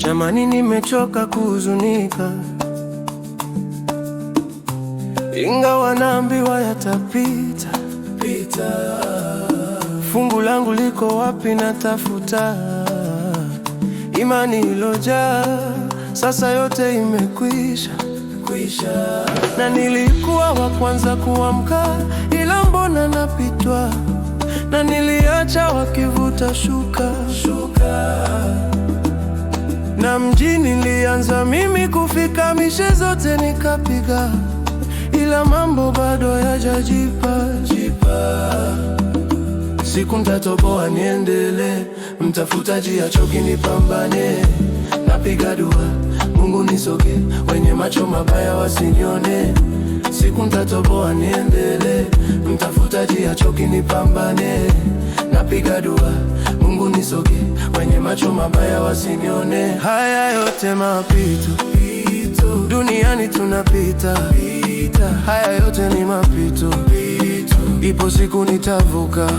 Jamani, nimechoka kuhuzunika, ingawa naambiwa yatapita. Fungu langu liko wapi? Natafuta imani ilojaa, sasa yote imekwisha. Na nilikuwa wa kwanza kuamka, ila mbona napitwa? Na niliacha wakivuta shuka. Na mjini nilianza mimi kufika, mishe zote nikapiga, ila mambo bado hayajajipa. Siku nitatoboa niendele, mtafutaji achoki nipambane. Napiga dua Mungu nisoge, wenye macho mabaya wasinione. Siku nitatoboa niendele, mtafutaji achoki nipambane. Napiga dua Mungu nisoge, wenye macho mabaya wasinione. Haya yote mapito, duniani tunapita. Haya yote ni mapito, ipo siku nitavuka.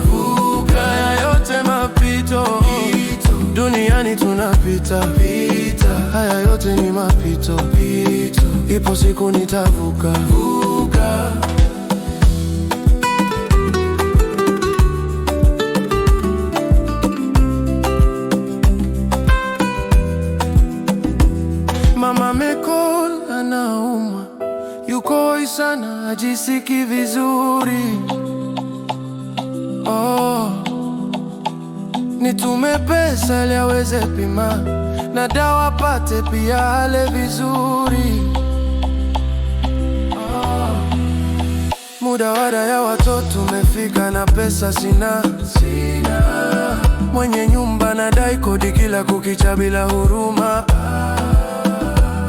Haya yote mapito, duniani tunapita. Haya yote ni mapito, ipo siku nitavuka. Mama Mekol anaumwa, yuko hoi sana, hajisiki vizuri. Nitume pesa ili aweze pima, na dawa pate pia ale vizuri. Muda wada ya watoto umefika, na pesa sina. Mwenye nyumba nadai kodi kila kukicha bila huruma.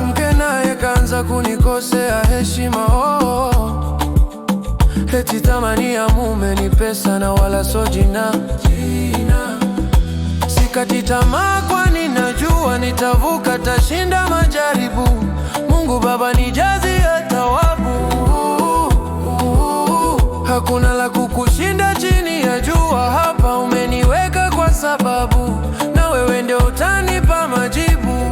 Mke naye kaanza kunikosea heshima. Eti tamani ya mume ni pesa na wala so jina. Sikati tamaa kwani najua nitavuka, tashinda majaribu. Mungu Baba nijazie thawabu. Hakuna la kukushinda chini ya jua, hapa umeniweka kwa sababu, na wewe ndio utanipa majibu.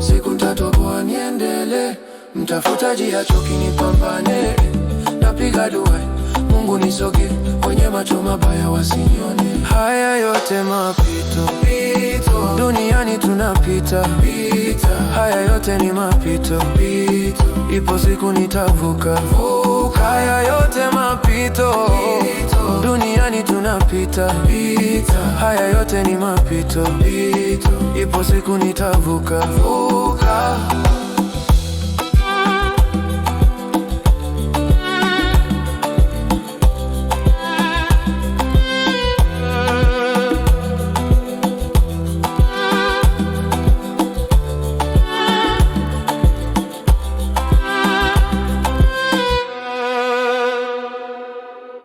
Siku nitatoboa niendele, mtafutaji hachoki nipambane. Napiga dua Mungu nisoge, kwenye macho mabaya wasinione. Haya yote mapito, duniani tunapita. Haya yote ni mapito, ipo siku nitavuka. Haya yote mapito, duniani tunapita. Haya yote ni mapito, ipo siku nitavuka.